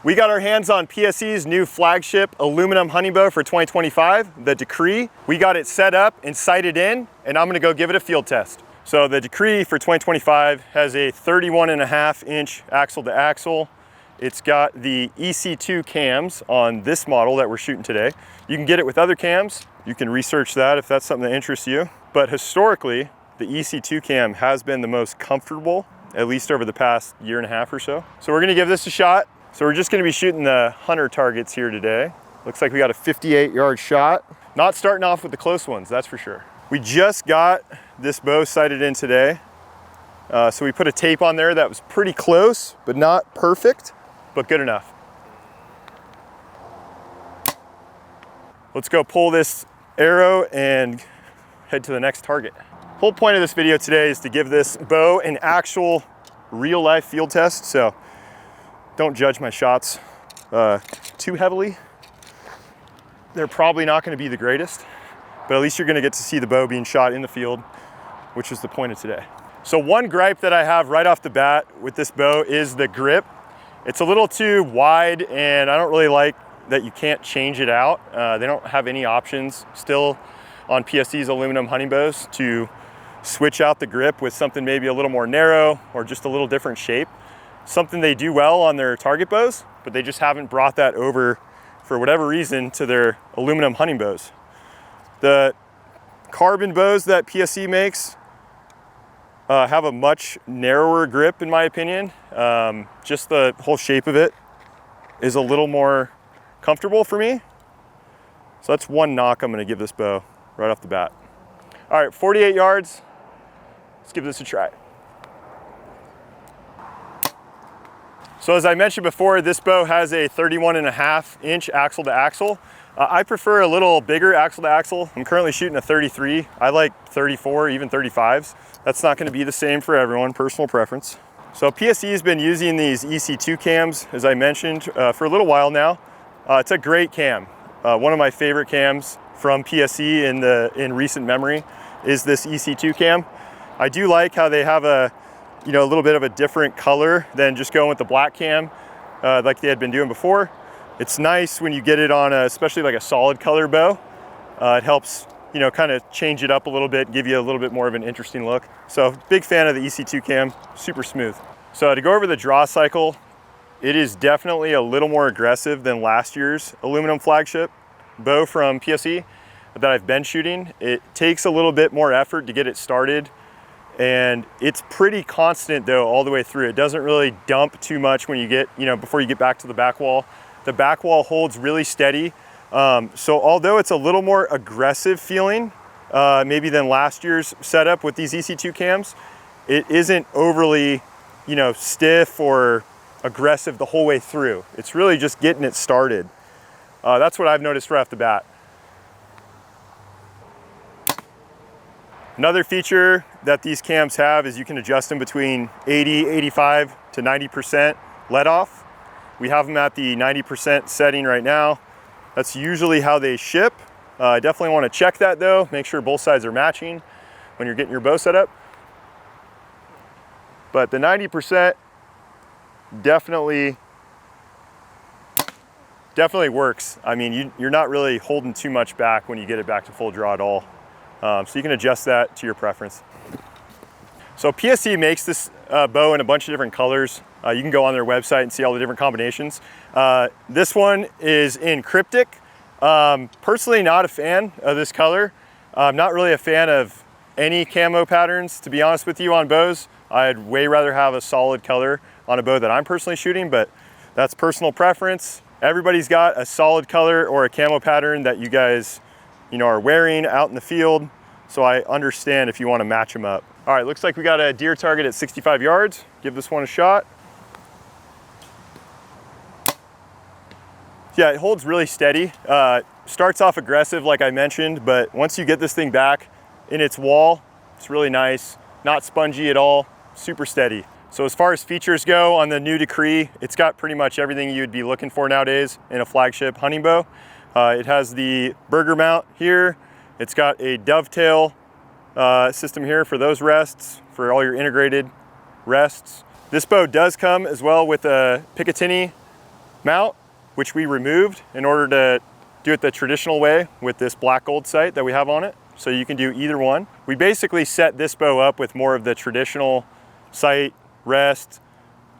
We got our hands on PSE's new flagship aluminum hunting bow for 2025, the Decree. We got it set up and sighted in, and I'm gonna go give it a field test. So the Decree for 2025 has a 31.5-inch axle to axle. It's got the EC2 cams on this model that we're shooting today. You can get it with other cams. You can research that if that's something that interests you. But historically, the EC2 cam has been the most comfortable, at least over the past year and a half or so. So we're gonna give this a shot. So we're just gonna be shooting the hunter targets here today. Looks like we got a 58-yard shot. Not starting off with the close ones, that's for sure. We just got this bow sighted in today. So we put a tape on there that was pretty close, but not perfect, but good enough. Let's go pull this arrow and head to the next target. Whole point of this video today is to give this bow an actual real life field test. So don't judge my shots too heavily. They're probably not gonna be the greatest, but at least you're gonna get to see the bow being shot in the field, which is the point of today. So one gripe that I have right off the bat with this bow is the grip. It's a little too wide, and I don't really like that you can't change it out. They don't have any options still on PSE's aluminum hunting bows to switch out the grip with something maybe a little more narrow or just a little different shape. Something they do well on their target bows, but they just haven't brought that over for whatever reason to their aluminum hunting bows. The carbon bows that PSE makes have a much narrower grip in my opinion. Just the whole shape of it is a little more comfortable for me. So that's one knock I'm gonna give this bow right off the bat. All right, 48 yards. Let's give this a try. So as I mentioned before, this bow has a 31.5-inch axle to axle. I prefer a little bigger axle to axle. I'm currently shooting a 33. I like 34, even 35s. That's not gonna be the same for everyone, personal preference. So PSE has been using these EC2 cams, as I mentioned, for a little while now. It's a great cam. One of my favorite cams from PSE in recent memory is this EC2 cam. I do like how they have a little bit of a different color than just going with the black cam like they had been doing before. It's nice when you get it on especially like a solid color bow. It helps, kind of change it up a little bit, give you a little bit more of an interesting look. So big fan of the EC2 cam, super smooth. So to go over the draw cycle, it is definitely a little more aggressive than last year's aluminum flagship bow from PSE that I've been shooting. It takes a little bit more effort to get it started, and it's pretty constant though all the way through. It doesn't really dump too much when you get, before you get back to the back wall. The back wall holds really steady. So although it's a little more aggressive feeling, maybe than last year's setup with these EC2 cams, it isn't overly, stiff or aggressive the whole way through. It's really just getting it started. That's what I've noticed right off the bat. Another feature that these cams have is you can adjust them between 80, 85 to 90% let off. We have them at the 90% setting right now. That's usually how they ship. Definitely want to check that though. Make sure both sides are matching when you're getting your bow set up. But the 90% definitely works. I mean, you're not really holding too much back when you get it back to full draw at all. So you can adjust that to your preference. So PSE makes this bow in a bunch of different colors. You can go on their website and see all the different combinations. This one is in cryptic. Personally not a fan of this color. I'm not really a fan of any camo patterns, to be honest with you, on bows. I'd way rather have a solid color on a bow that I'm personally shooting, but that's personal preference. Everybody's got a solid color or a camo pattern that you guys, are wearing out in the field. So I understand if you want to match them up. All right, looks like we got a deer target at 65 yards. Give this one a shot. Yeah, it holds really steady. Starts off aggressive like I mentioned, but once you get this thing back in its wall, it's really nice. Not spongy at all, super steady. So as far as features go on the new Decree, it's got pretty much everything you'd be looking for nowadays in a flagship hunting bow. It has the burger mount here. It's got a dovetail system here for those rests, for all your integrated rests. This bow does come as well with a Picatinny mount, which we removed in order to do it the traditional way with this black gold sight that we have on it. So you can do either one. We basically set this bow up with more of the traditional sight, rest,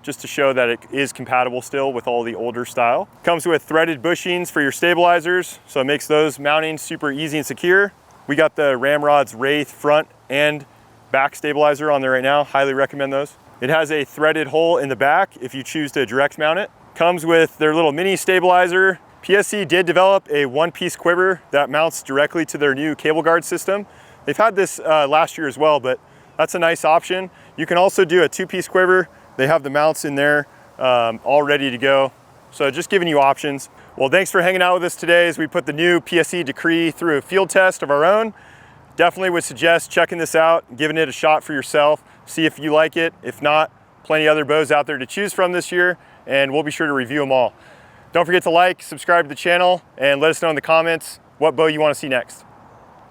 just to show that it is compatible still with all the older style. Comes with threaded bushings for your stabilizers, so it makes those mounting super easy and secure. We got the Ramrod's Wraith front and back stabilizer on there right now. Highly recommend those. It has a threaded hole in the back if you choose to direct mount it. Comes with their little mini stabilizer. PSE did develop a one-piece quiver that mounts directly to their new cable guard system. They've had this last year as well, but that's a nice option. You can also do a two-piece quiver. They have the mounts in there all ready to go. So just giving you options. Well, thanks for hanging out with us today as we put the new PSE Decree through a field test of our own. Definitely would suggest checking this out, giving it a shot for yourself, see if you like it. If not, plenty of other bows out there to choose from this year, and we'll be sure to review them all. Don't forget to like, subscribe to the channel, and let us know in the comments what bow you want to see next.